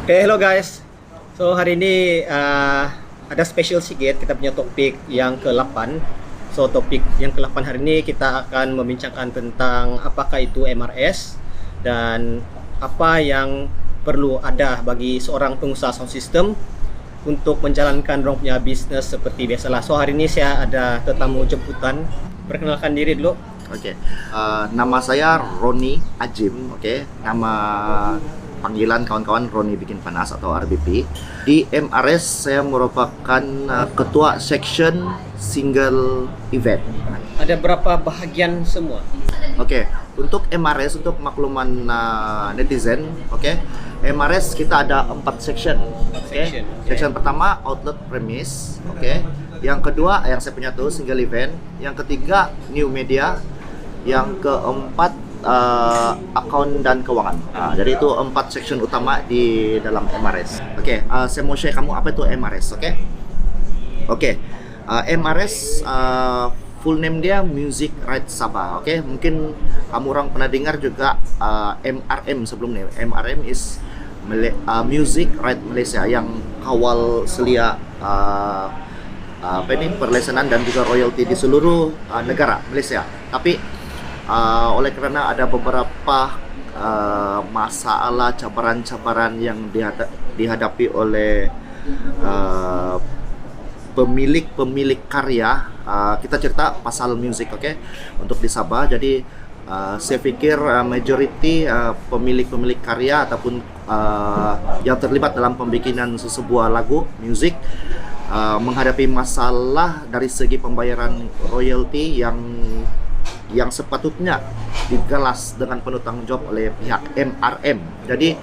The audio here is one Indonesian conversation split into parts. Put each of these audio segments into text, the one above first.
Oke, hello guys. So hari ini ada special sedikit, kita punya topik yang ke-8. So topik yang ke-8 hari ini kita akan membincangkan tentang apakah itu MRS dan apa yang perlu ada bagi seorang pengusaha sound system untuk menjalankan dorong punya bisnis seperti biasalah. So hari ini saya ada tetamu jemputan. Perkenalkan diri dulu. Oke, nama saya Roni Ajim. Oke, nama panggilan kawan-kawan Roni Bikin Panas atau RBP. Di MRS saya merupakan ketua section single event. Ada berapa bahagian semua? Oke, untuk MRS, untuk makluman netizen, oke, MRS kita ada 4 section. Oke, section pertama outlet premise, oke. Yang kedua yang saya punya tuh single event. Yang ketiga new media. Yang keempat account dan keuangan. Jadi itu 4 section utama di dalam MRS. Oke, saya mau share kamu apa itu MRS, oke? Oke, MRS full name dia Music Rights Sabah, oke? Mungkin kamu orang pernah dengar juga MRM sebelumnya. MRM is Music Rights Malaysia yang kawal selia perlesenan dan juga royalti di seluruh negara Malaysia. Tapi oleh karena ada beberapa masalah, cabaran-cabaran yang dihadapi oleh pemilik karya, kita cerita pasal musik, oke? Untuk di Sabah. Jadi saya pikir majority pemilik karya ataupun yang terlibat dalam pembikinan sebuah lagu musik menghadapi masalah dari segi pembayaran royalti yang sepatutnya digalas dengan penuh tanggung jawab oleh pihak MRM. Jadi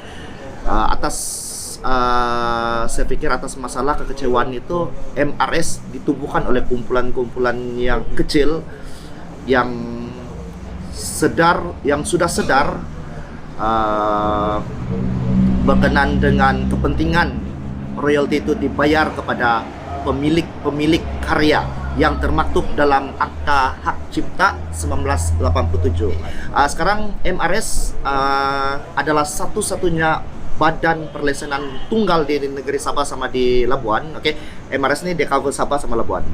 saya pikir atas masalah kekecewaan itu MRS ditubuhkan oleh kumpulan-kumpulan yang kecil yang sudah sedar berkenan dengan kepentingan royalti itu dibayar kepada pemilik karya yang termaktub dalam Akta Hak Cipta 1987. Sekarang MRS adalah satu-satunya badan perlesenan tunggal di negeri Sabah sama di Labuan. Oke, MRS ini dia cover Sabah sama Labuan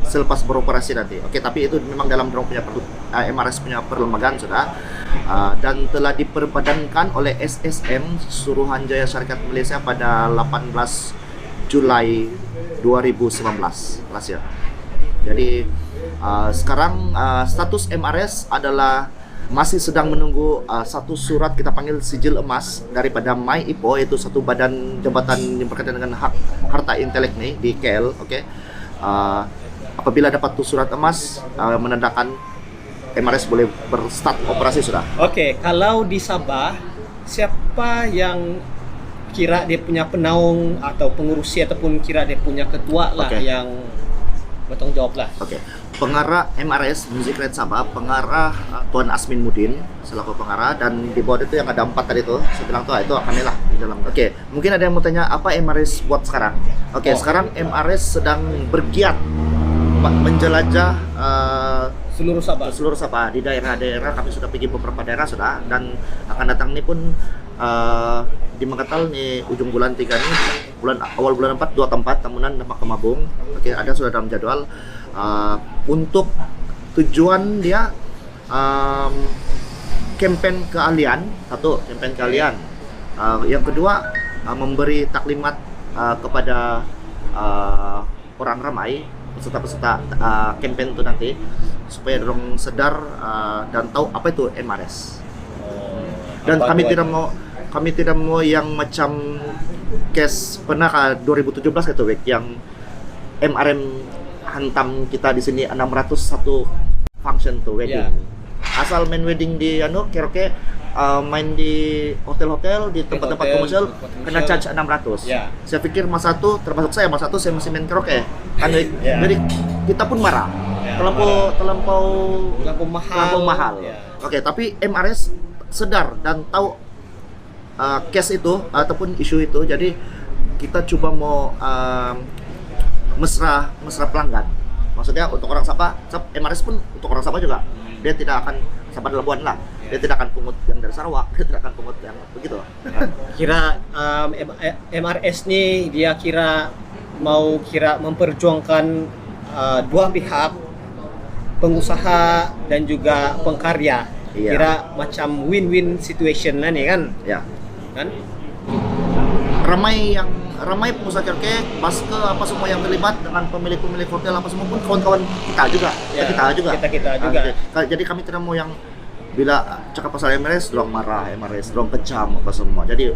selepas beroperasi nanti. Oke, tapi itu memang dalam dorong punya MRS punya perlembagaan sudah dan telah diperbadankan oleh SSM Suruhanjaya Syarikat Malaysia pada 18 Julai 2019 last year. Jadi sekarang status MRS adalah masih sedang menunggu satu surat kita panggil sijil emas daripada MyIPO, yaitu satu badan jabatan yang berkaitan dengan hak harta intelek nih di KL. Oke, apabila dapat tuh surat emas menandakan MRS boleh berstart operasi sudah. Oke, kalau di Sabah siapa yang kira dia punya penaung atau pengurusi ataupun kira dia punya ketua lah yang bertanggung jawab lah. Oke. Pengarah MRS Music Rights Sabah, pengarah Tuan Asmin Mudin selaku pengarah, dan di bawah itu yang ada 4 tadi tuh, saya bilang tuh itu akan lah di dalam. Oke, mungkin ada yang mau tanya apa MRS buat sekarang? Oke, sekarang MRS sedang bergiat menjelajah seluruh Sabah di daerah-daerah. Kami sudah pergi beberapa daerah sudah, dan akan datang ini pun di Makatal nih ujung bulan 3 nih, awal bulan 4 2 tempat tamunan dan Makamabung. Oke, ada sudah dalam jadwal. Untuk tujuan dia campaign keahlian, satu campaign keahlian, yang kedua memberi taklimat kepada orang ramai peserta campaign itu nanti supaya dorong sadar dan tahu apa itu MRS. Dan kami tidak mau yang macam case pernah 2017 gitu yang MRM hantam kita di sini 601 function tuh wedding. Asal main wedding di karaoke, main di hotel-hotel, di tempat-tempat komersial kena charge 600. Saya pikir masa itu termasuk saya masih main karaoke. Kan jadi kita pun marah. Terlampau mahal. Oke, tapi MRS sedar dan tahu case itu ataupun isu itu. Jadi kita coba mau mesra pelanggan. Maksudnya untuk orang Sabah, MRS pun untuk orang Sabah juga. Dia tidak akan Sabah Labuan lah. Dia tidak akan pungut yang dari Sarawak, dia tidak akan pungut yang begitu. Kira MRS nih dia kira memperjuangkan dua pihak, pengusaha dan juga pengkarya. Iya. Kira macam win-win situation lah nih kan? Ya. Kan? Ramai pengusaha karaoke, Baske apa semua yang terlibat dengan pemilik-pemilik hotel apa semua pun kawan-kawan kita juga. Ya, kita juga. kita juga. Jadi kami tidak mau yang bila cakap pasal MRS, dorong marah, MRS, dorong kecam apa semua. Jadi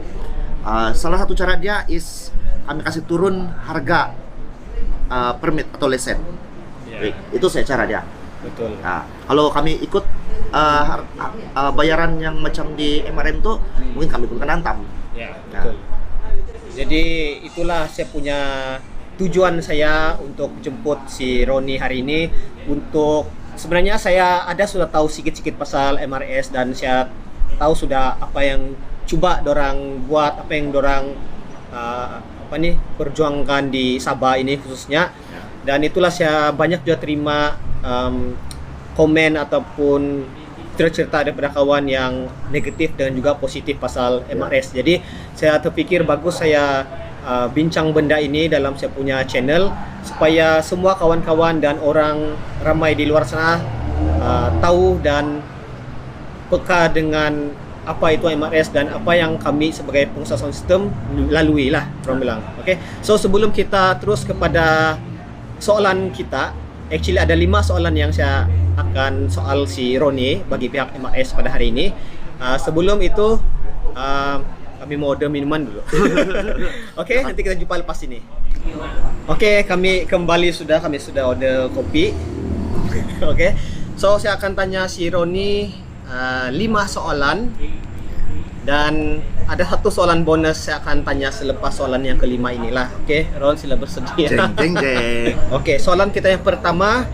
salah satu cara dia is kami kasih turun harga permit atau lesen. Ya. Itu saya cara dia. Betul. Nah, kalau kami ikut bayaran yang macam di MRM tuh, mungkin kami pun kena hantam. Ya, betul. Jadi itulah saya punya tujuan saya untuk jemput si Roni hari ini. Untuk sebenarnya saya sudah tahu sedikit-sedikit pasal MRS dan saya tahu sudah apa yang coba dorang buat, apa yang dorang perjuangkan di Sabah ini khususnya. Dan itulah saya banyak juga terima komen ataupun cerita daripada kawan yang negatif dan juga positif pasal MRS. Jadi saya terfikir bagus saya bincang benda ini dalam saya punya channel supaya semua kawan-kawan dan orang ramai di luar sana tahu dan peka dengan apa itu MRS dan apa yang kami sebagai pengusaha sound system lalui lah, orang bilang. Okay. So sebelum kita terus kepada soalan kita, actually ada 5 soalan yang saya akan soal si Roni bagi pihak MRS pada hari ini. Sebelum itu kami mau order minuman dulu. Oke, nanti kita jumpa lepas ini. Oke, kami sudah order kopi. Oke. So saya akan tanya si Roni 5 soalan dan ada satu soalan bonus saya akan tanya selepas soalan yang kelima inilah. Oke, Ron sila bersedia. Jeng. Oke, soalan kita yang pertama.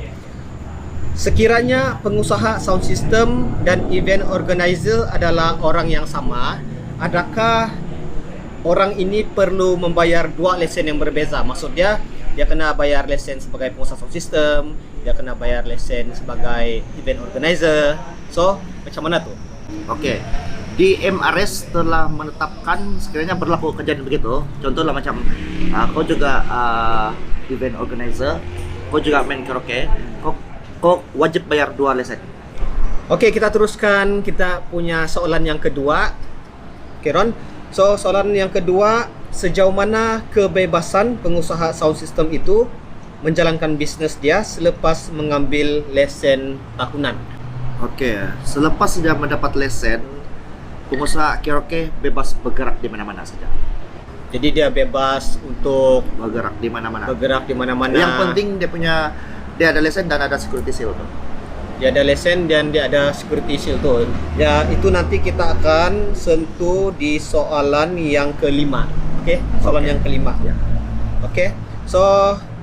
Sekiranya pengusaha sound system dan event organizer adalah orang yang sama, adakah orang ini perlu membayar 2 lesen yang berbeza? Maksudnya dia kena bayar lesen sebagai pengusaha sound system, dia kena bayar lesen sebagai event organizer. So, macam mana tuh? Oke. Di MRS telah menetapkan sekiranya berlaku kejadian begitu. Contohnya macam kau juga event organizer, kau juga main karaoke, kau wajib bayar 2 lesen. Oke, kita teruskan. Kita punya soalan yang kedua. Oke, Ron. So, soalan yang kedua, sejauh mana kebebasan pengusaha sound system itu menjalankan bisnes dia selepas mengambil lesen tahunan? Oke, selepas sudah mendapat lesen, pengusaha karaoke bebas bergerak di mana-mana saja. Jadi dia bebas untuk Bergerak di mana-mana. Yang penting dia ada lesen dan ada security seal tuh. Dia ada lesen dan dia ada security seal tuh. Ya, itu nanti kita akan sentuh di soalan yang kelima. Oke, soalan yang kelima. Ya. Oke. So,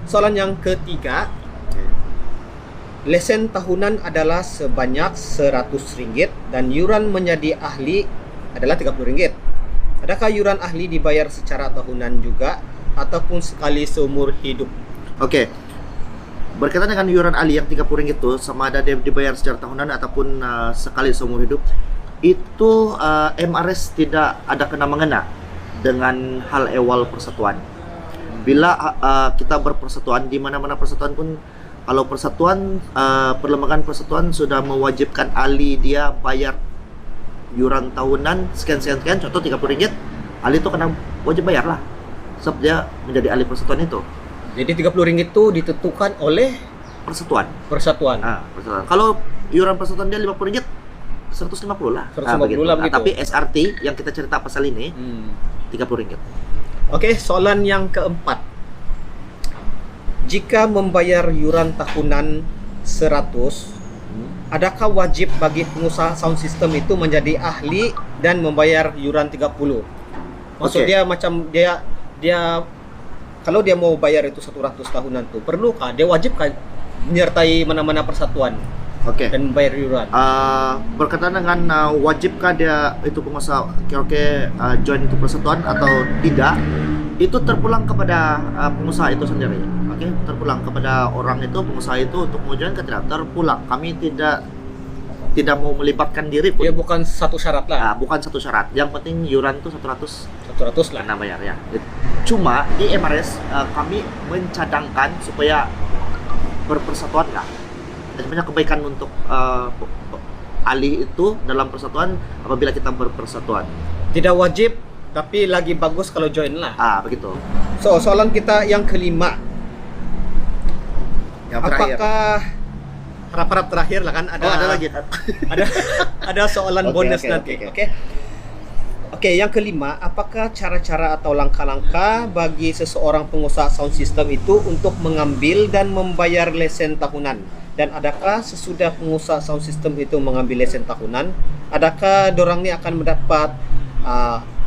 soalan yang ketiga. Lesen tahunan adalah sebanyak RM100 dan yuran menjadi ahli adalah RM30. Adakah yuran ahli dibayar secara tahunan juga ataupun sekali seumur hidup? Oke. Berkaitan dengan yuran ahli yang RM30 itu, sama ada dia dibayar secara tahunan ataupun sekali seumur hidup, itu MRS tidak ada kena mengena dengan hal ehwal persatuan. Bila kita berpersatuan di mana-mana persatuan pun, kalau persatuan perlembagaan persatuan sudah mewajibkan ahli dia bayar yuran tahunan sekian, contoh RM30, ahli itu kena wajib bayar lah, sebab dia menjadi ahli persatuan itu. Jadi RM30 itu ditentukan oleh Persatuan. persatuan. Persatuan. Kalau yuran persatuan dia RM50, 150 lah. 150 lah begitu. Tapi SRT yang kita cerita pasal ini RM30. Oke, soalan yang keempat. Jika membayar yuran tahunan 100, adakah wajib bagi pengusaha sound system itu menjadi ahli dan membayar yuran 30? Maksud dia macam dia kalau dia mau bayar itu 100 tahunan tuh, perlukah dia wajibkah menyertai mana-mana persatuan dan bayar yuran? Berkaitan dengan wajibkah dia itu pengusaha karaoke join itu persatuan atau tidak, itu terpulang kepada pengusaha itu sendiri. Terpulang kepada orang itu, pengusaha itu untuk mau join ke tidak, terpulang. Kami tidak tidak mau melibatkan diri pun. Dia bukan satu syarat lah. Bukan satu syarat. Yang penting yuran tuh 100 100 lah. kena bayar ya. Cuma di MRS kami mencadangkan supaya berpersatuan lah. Dan sebenarnya kebaikan untuk alih itu dalam persatuan apabila kita berpersatuan. Tidak wajib, tapi lagi bagus kalau join lah. Begitu. So, soalan kita yang kelima. Yang terakhir. Apakah harap-harap terakhir lah kan ada lagi kan? ada soalan bonus nanti. Oke, yang kelima, apakah cara-cara atau langkah-langkah bagi seseorang pengusaha sound system itu untuk mengambil dan membayar lesen tahunan? Dan adakah sesudah pengusaha sound system itu mengambil lesen tahunan, adakah dorang ni akan mendapat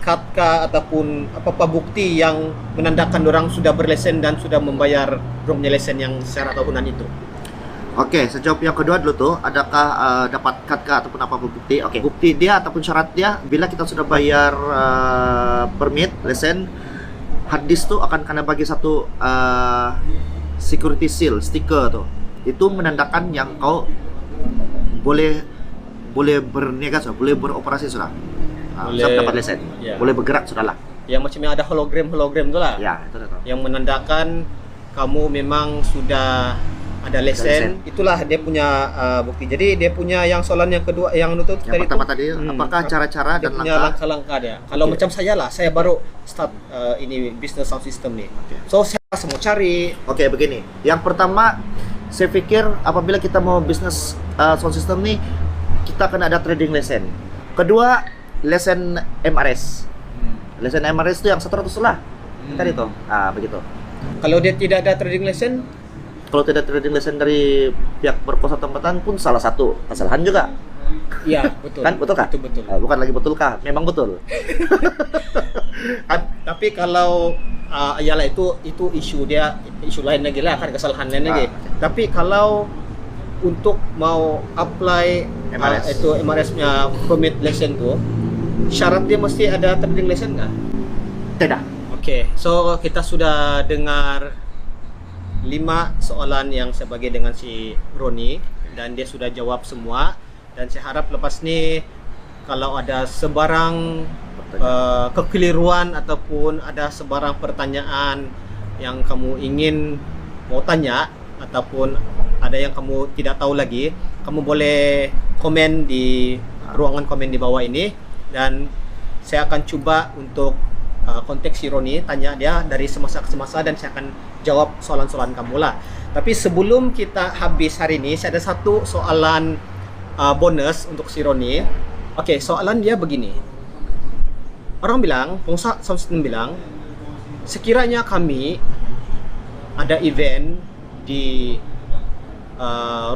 kad ataupun apa bukti yang menandakan dorang sudah berlesen dan sudah membayar dorangnya lesen yang secara tahunan itu? Oke, sejauh yang kedua dulu tuh, adakah dapat kad ataupun apa bukti? Oke, bukti dia ataupun syarat dia bila kita sudah bayar permit lesen, hard disk tuh akan kena bagi satu security seal stiker tuh. Itu menandakan yang kau boleh berniaga sudah, boleh beroperasi sudah. Siap dapat lesen, boleh bergerak sudah lah. Yang macam yang ada hologram tu lah. Ya, itu. Yang menandakan kamu memang sudah ada lesen. Itulah dia punya bukti. Jadi dia punya yang soalan yang kedua, yang nutut yang pertama tadi, apakah cara-cara dan langkah-langkah dia. Kalau macam saya lah, saya baru start ini business sound system nih. So saya semua cari. Oke, begini. Yang pertama, saya pikir apabila kita mau bisnis sound system nih, kita akan ada trading lesson. Kedua, lesen MRS. Lesen MRS itu yang 100 lah. Tadi itu. Begitu. Kalau dia tidak ada trading lesson, kalau tidak trading lesson dari pihak berkuasa tempatan pun salah satu kesalahan juga. Iya, betul. Kan betul kah? Betul. Bukan lagi betul kah? Memang betul. Tapi kalau ialah itu isu dia, isu lain lagi lah, kan kesalahan lain lagi. Tapi kalau untuk mau apply MRS. itu MRS-nya permit lesson tu, syarat dia mesti ada trading lesson nggak? Tidak. Oke, so kita sudah dengar 5 soalan yang saya bagi dengan si Roni dan dia sudah jawab semua, dan saya harap lepas ni kalau ada sebarang kekeliruan ataupun ada sebarang pertanyaan yang kamu ingin mau tanya ataupun ada yang kamu tidak tahu lagi, kamu boleh komen di ruangan komen di bawah ini, dan saya akan coba untuk kontak si Roni, tanya dia dari semasa ke semasa, dan saya akan jawab soalan-soalan kamu lah. Tapi sebelum kita habis hari ini, saya ada satu soalan bonus untuk si Roni. Oke, soalan dia begini. Orang bilang, pengusaha sound system bilang, sekiranya kami ada event di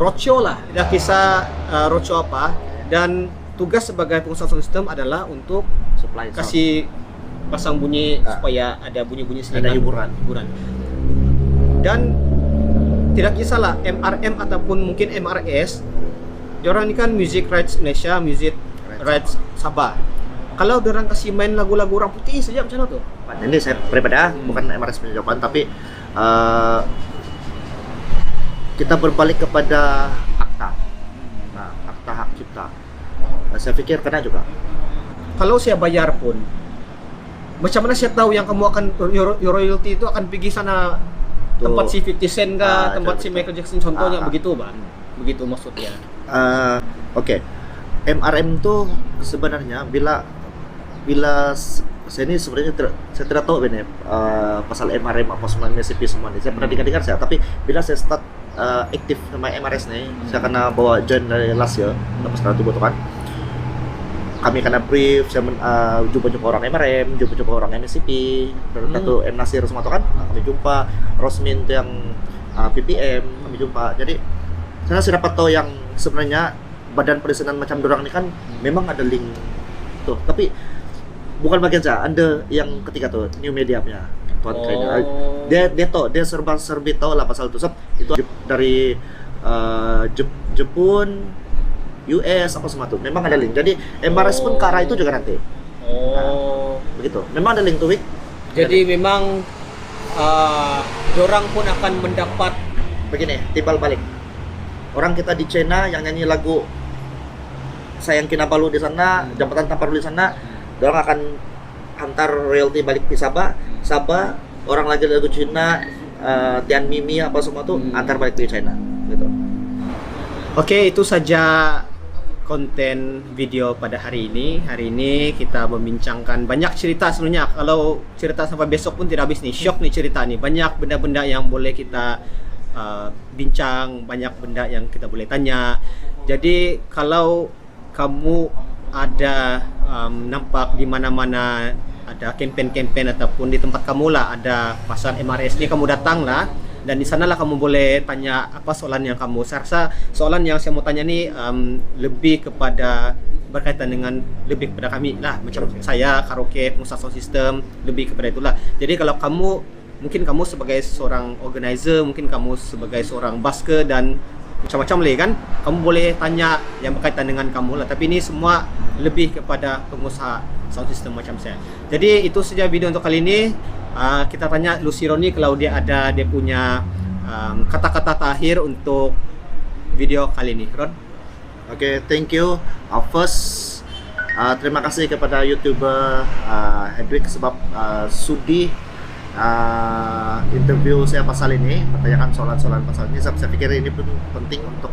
roadshow lah, tidak kisah roadshow apa, dan tugas sebagai pengusaha sound system adalah untuk Supply sound. kasih pasang bunyi supaya ada bunyi-bunyi Ada hiburan. Dan tidak kisahlah MRM ataupun mungkin MRS, diorang ini kan Music Rights Malaysia, Music Rights Sabah. Kalau diorang kasih main lagu-lagu orang putih saja macam mana tuh? Ini saya pribadi bukan MRS punya jawaban, tapi kita berbalik kepada akta. Akta hak cipta. Saya pikir kena juga. Kalau saya bayar pun, macam mana saya tahu yang kamu akan royalty itu akan pergi sana tempat si 50 Cent kah, tempat si Michael Jackson contohnya, begitu Bang? Begitu maksudnya. Oke. MRM tuh sebenarnya bila saya ini sebenarnya saya tidak tahu ini pasal MRM apa semuanya CP semua ini. Saya pernah dengar saya, tapi bila saya start aktif sama MRS nih, saya kena bawa join dari last year, lepas itu butuh kan. Kami kena brief, saya jumpa orang MRM, jumpa orang MSCP, satu M Nasir semua tuh kan, kami jumpa Rosmin tuh yang PPM, kami jumpa. Jadi saya dapat tahu yang sebenarnya badan perizinan macam dorang ini kan memang ada link tuh, tapi bukan bagian saya, ada yang ketiga tuh new media punya tuan dia tahu, dia serba-serbi tahu lah pasal itu. Itu dari Jepun, US apa semua tuh memang ada link. Jadi MRS pun ke arah itu juga nanti. Begitu. Memang ada link tuh, Wik. Jadi memang dorang pun akan mendapat begini, timbal balik. Orang kita di China yang nyanyi lagu Sayang Kinabalu di sana, Jambatan Tamparu di sana, orang akan antar royalti balik di Sabah. Sabah orang lagu Cina, Tian Mimi apa semua tuh antar balik di China gitu. Oke, itu saja konten video pada hari ini. Hari ini kita membincangkan banyak cerita sebenarnya. Kalau cerita sampai besok pun tidak habis nih. Syok nih cerita nih. Banyak benda-benda yang boleh kita bincang, banyak benda yang kita boleh tanya. Jadi kalau kamu ada nampak di mana-mana ada campaign-campaign ataupun di tempat kamu lah ada pasar MRS ni, kamu datang lah, dan di sanalah kamu boleh tanya apa soalan yang kamu. Saya rasa soalan yang saya mau tanya ni lebih kepada berkaitan dengan lebih kepada kami lah, macam saya karaoke, pengusaha sound system, lebih kepada itulah. Jadi kalau kamu, mungkin kamu sebagai seorang organizer, mungkin kamu sebagai seorang busker dan macam-macam lagi kan, kamu boleh tanya yang berkaitan dengan kamu lah. Tapi ini semua lebih kepada pengusaha sound system macam saya. Jadi itu saja video untuk kali ini. Kita tanya Lucy Roni kalau dia ada dia punya kata-kata terakhir untuk video kali ini. Ron? Oke, thank you. First, terima kasih kepada YouTuber Hedwig sebab sudi interview saya pasal ini, bertanyakan soalan-soalan pasal ini. Saya pikir ini pun penting untuk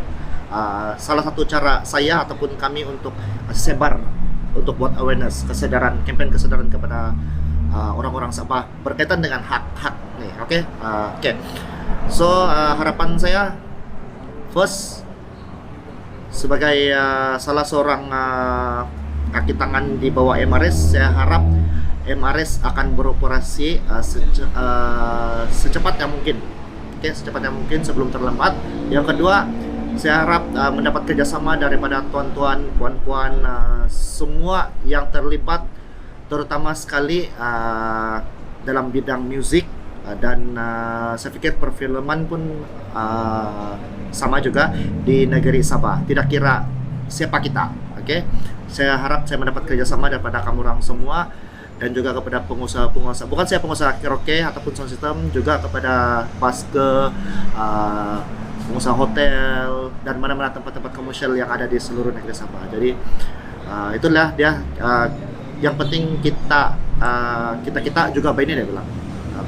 salah satu cara saya ataupun kami untuk sebar, untuk buat awareness, kesadaran, campaign kesadaran kepada orang-orang Sabah berkaitan dengan hak-hak nih. Oke. So harapan saya, first, sebagai salah seorang kaki tangan di bawah MRS, saya harap MRS akan beroperasi secepatnya mungkin. Secepatnya mungkin sebelum terlambat. Yang kedua, saya harap mendapat kerjasama daripada tuan-tuan, puan-puan, semua yang terlibat, terutama sekali dalam bidang musik, dan saya pikir perfilman pun sama juga di negeri Sabah. Tidak kira siapa kita, Saya harap saya mendapat kerjasama daripada kamu orang semua, dan juga kepada pengusaha-pengusaha. Bukan saya pengusaha karaoke ataupun sound system, juga kepada busker, pengusaha hotel, dan mana-mana tempat-tempat komersial yang ada di seluruh negeri Sabah. Jadi itulah dia. Yang penting kita juga ini dia bilang.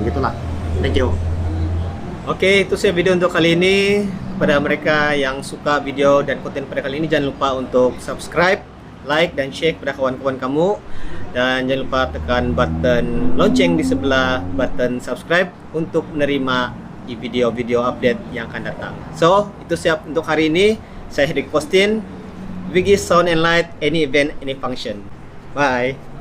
Begitulah. Thank you. Oke, itu saja video untuk kali ini. Kepada mereka yang suka video dan konten pada kali ini, jangan lupa untuk subscribe, like, dan share kepada kawan-kawan kamu. Dan jangan lupa tekan button lonceng di sebelah button subscribe untuk menerima video-video update yang akan datang. So, itu siap untuk hari ini. Saya Hedwig Postin, Wiggy Sound and Light, any event, any function. Bye.